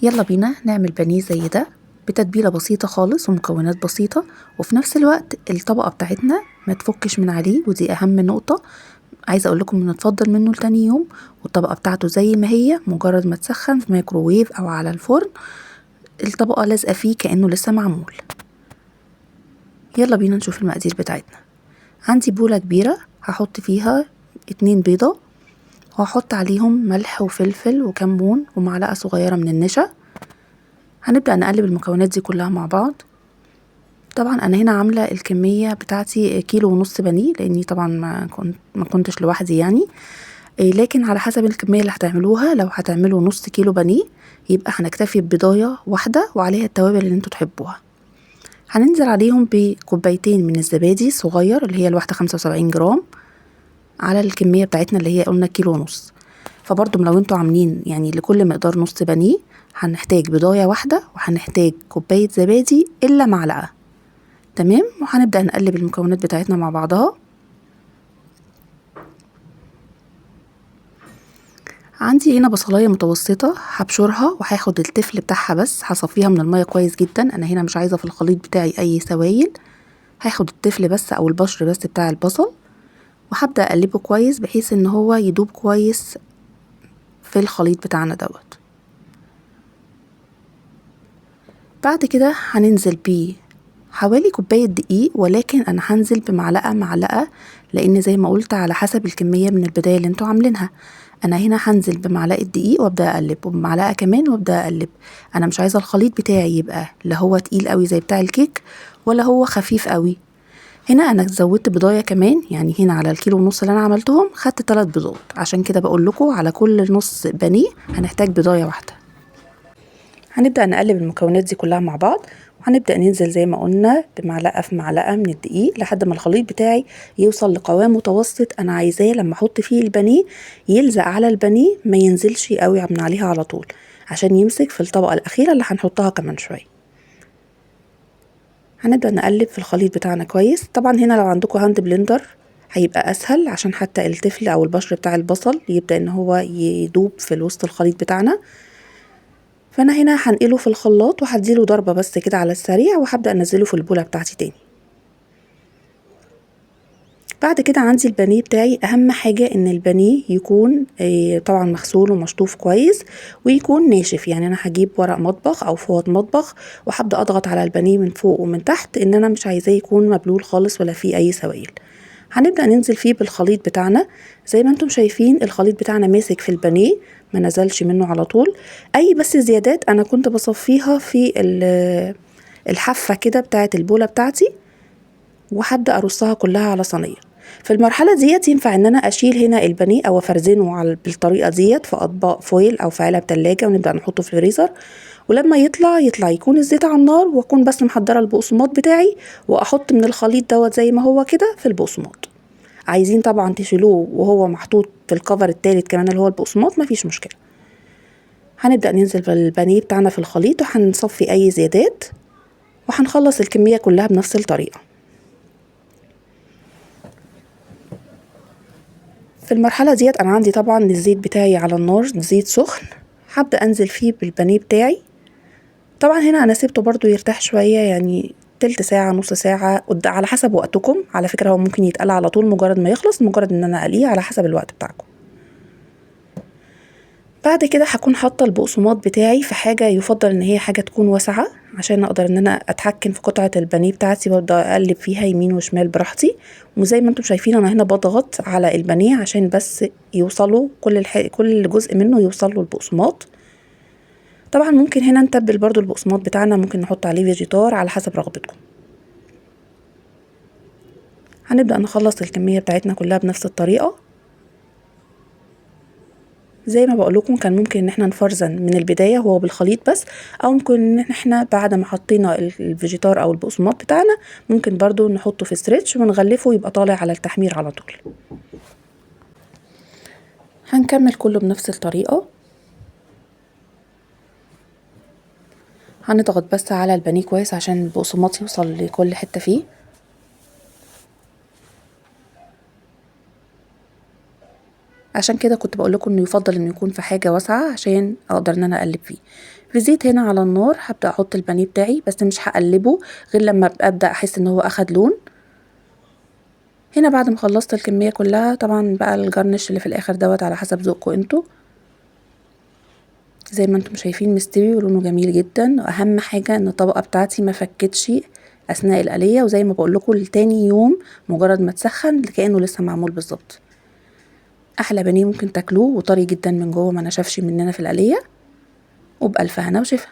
يلا بينا نعمل بانيه زي ده بتتبيلة بسيطة خالص ومكونات بسيطة، وفي نفس الوقت الطبقة بتاعتنا ما تفكش من عليه، ودي اهم نقطة. عايزة اقول لكم نتفضل منه لتاني يوم والطبقة بتاعته زي ما هي، مجرد ما تسخن في ميكروويف او على الفرن الطبقة لازقة فيه كأنه لسه معمول. يلا بينا نشوف المقادير بتاعتنا. عندي بولة كبيرة هحط فيها 2 بيضة، وهحط عليهم ملح وفلفل وكمون ومعلقة صغيرة من النشا. هنبدأ نقلب المكونات دي كلها مع بعض. طبعا انا هنا عاملة الكمية بتاعتي 1.5 كيلو بانيه، لاني طبعا ما كنتش لوحدي يعني. لكن على حسب الكمية اللي هتعملوها، لو هتعملوا نص كيلو بانيه يبقى هنكتفي ببضاية واحدة وعليها التوابل اللي انتوا تحبوها. هننزل عليهم بكوبايتين من الزبادي صغير، اللي هي الواحدة 75 جرام، على الكمية بتاعتنا اللي هي قلنا 1.5 كيلو. فبرضو لو انتوا عاملين يعني لكل مقدار نص بانيه هنحتاج بضاية واحدة، وهنحتاج كوباية زبادي إلا معلقة. تمام، وهنبدأ نقلب المكونات بتاعتنا مع بعضها. عندي هنا بصلاية متوسطة هبشرها وهاخد التفل بتاعها بس، هصفيها من المية كويس جدا. انا هنا مش عايزة في الخليط بتاعي اي سوائل، هاخد التفل بس او البشر بس بتاع البصل، وهبدأ اقلبه كويس بحيث ان هو يدوب كويس في الخليط بتاعنا دوت. بعد كده هننزل بيه حوالي كوباية دقيق، ولكن انا هنزل بمعلقة معلقة، لان زي ما قلت على حسب الكمية من البداية اللي انتوا عاملينها. انا هنا هنزل بمعلقة دقيق وابدأ اقلب، وبمعلقة كمان وابدأ اقلب. انا مش عايزة الخليط بتاعي يبقى لا هو تقيل قوي زي بتاع الكيك ولا هو خفيف قوي. هنا انا زودت بضاية كمان، يعني هنا على الكيلو ونص اللي انا عملتهم خدت 3 بيضات، عشان كده بقول لكم على كل نص بانيه هنحتاج بضاية واحدة. هنبدأ نقلب المكونات دي كلها مع بعض، وهنبدأ ننزل زي ما قلنا بمعلقة في معلقة من الدقيق لحد ما الخليط بتاعي يوصل لقوام متوسط. انا عايزاه لما احط فيه البانيه يلزق على البانيه، ما ينزلش قوي من عليها على طول، عشان يمسك في الطبقة الأخيرة اللي هنحطها كمان شوية. هنبدأ نقلب في الخليط بتاعنا كويس. طبعا هنا لو عندكم هاند بلندر هيبقى اسهل، عشان حتى التفل او البشر بتاع البصل يبدأ ان هو يدوب في وسط الخليط بتاعنا. فانا هنا هنقله في الخلاط وهديله ضربة بس كده على السريع، وهبدأ انزله في البولة بتاعتي تاني. بعد كده عندي البانيه بتاعي. اهم حاجة ان البانيه يكون طبعا مغسول ومشطوف كويس ويكون ناشف. يعني انا هجيب ورق مطبخ او فوط مطبخ وهبدأ اضغط على البانيه من فوق ومن تحت، ان انا مش عايزاه يكون مبلول خالص ولا فيه اي سوائل. هنبدأ ننزل فيه بالخليط بتاعنا. زي ما انتم شايفين الخليط بتاعنا ماسك في البانيه، ما نزلش منه على طول. اي بس زيادات انا كنت بصفيها في الحافة كده بتاعة البولة بتاعتي، وهبدأ ارصها كلها على صينية. في المرحلة ديت ينفع ان انا اشيل هنا البانيه او افرزنه بالطريقة ديت في اطباق فويل او في علب تلاجة، ونبدأ نحطه في الفريزر. ولما يطلع يكون الزيت على النار، واكون بس محضرة البقسماط بتاعي، واحط من الخليط دوت زي ما هو كده في البقسماط. عايزين طبعا تشيلوه وهو محطوط في الكفر التالت كمان اللي هو البقسماط، مفيش مشكلة. هنبدأ ننزل بالبانيه بتاعنا في الخليط، وهنصفي اي زيادات، وهنخلص الكمية كلها بنفس الطريقة. في المرحلة ديت انا عندي طبعا الزيت بتاعي على النار، زيت سخن. هبدأ انزل فيه بالبانيه بتاعي. طبعا هنا انا سيبته برضو يرتاح شوية، يعني تلت ساعة نص ساعة على حسب وقتكم. على فكرة هو ممكن يتقلى على طول مجرد ما يخلص، مجرد ان انا اقليه على حسب الوقت بتاعكم. بعد كده هكون حاطة البقسماط بتاعي في حاجة، يفضل ان هي حاجة تكون واسعة عشان اقدر ان انا اتحكم في قطعة البانيه بتاعتي، وابدا اقلب فيها يمين وشمال براحتي. وزي ما انتم شايفين انا هنا بضغط على البانيه عشان بس يوصلوا كل جزء منه يوصل له البقسماط. طبعا ممكن هنا نتبل برضو البقسماط بتاعنا، ممكن نحط عليه فيجيتار على حسب رغبتكم. هنبدأ نخلص الكمية بتاعتنا كلها بنفس الطريقة. زي ما بقولكم كان ممكن ان احنا نفرزن من البداية هو بالخليط بس، او ممكن ان احنا بعد ما حطينا الفيجيتار او البقسماط بتاعنا ممكن برضو نحطه في ستريتش ونغلفه يبقى طالع على التحمير على طول. هنكمل كله بنفس الطريقة. هنضغط بس على البانيه كويس عشان البقسماط يوصل لكل حتة فيه. عشان كده كنت بقولكم انه يفضل انه يكون في حاجة واسعة عشان اقدر ان انا اقلب فيه. في زيت هنا على النار هبدأ احط البانيه بتاعي، بس مش هقلبه غير لما ابدأ احس ان هو اخد لون. هنا بعد ما خلصت الكمية كلها، طبعا بقى الجرنش اللي في الاخر دوت على حسب ذوقكم انتوا. زي ما انتم شايفين مستوي ولونه جميل جدا، واهم حاجة ان الطبقة بتاعتي ما فكتش اثناء القلية، وزي ما بقولكم لتاني يوم مجرد ما تسخن كأنه لسه معمول بالظبط. احلى بانيه ممكن تاكلوه، وطري جدا من جوه ما نشفش مننا في القلية. وبألف هنا وشفا.